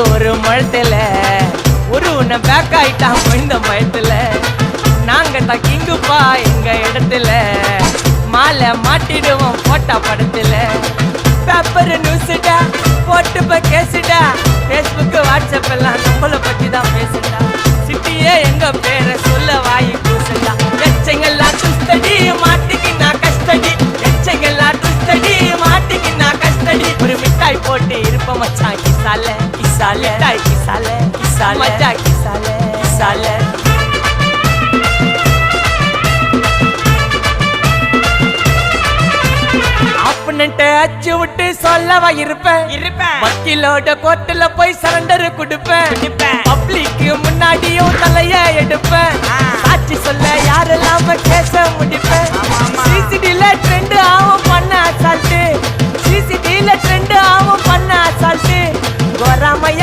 ஒரு மழத்துல ஒரு உன்னை பேக் ஆயிட்டான் இந்த பயத்துல. நாங்க தான் கிங்குப்பா எங்க இடத்துல, மாலை மாட்டிடுவோம் போட்டா படத்துல. பேப்பர் நியூஸ்டா போட்டு கேசுடா, பேஸ்புக் வாட்ஸ்அப் எல்லாம் நம்மளை பத்தி தான் பேசுடா. சிட்டியே எங்க பேரை சொல்ல வாய் கூசுடா. எச்சங்கெல்லாம் துஸ்தடி மாட்டிக்கினா கஸ்டடி, எச்சங்கெல்லாம் துஸ்தடி மாட்டிக்கினா கஸ்டடி. ஒரு மிட்டாய் போட்டு இருப்ப மச்சான் கிசால கிசால மிட்டாய் கிசால கிசால மச்சா கிசால கிசால. அச்சு விட்டு சொல்லவா இருப்பேன் வக்கீலோட கோர்ட்டுல போய் சரண்டர் கொடுப்பேன். பப்ளிக்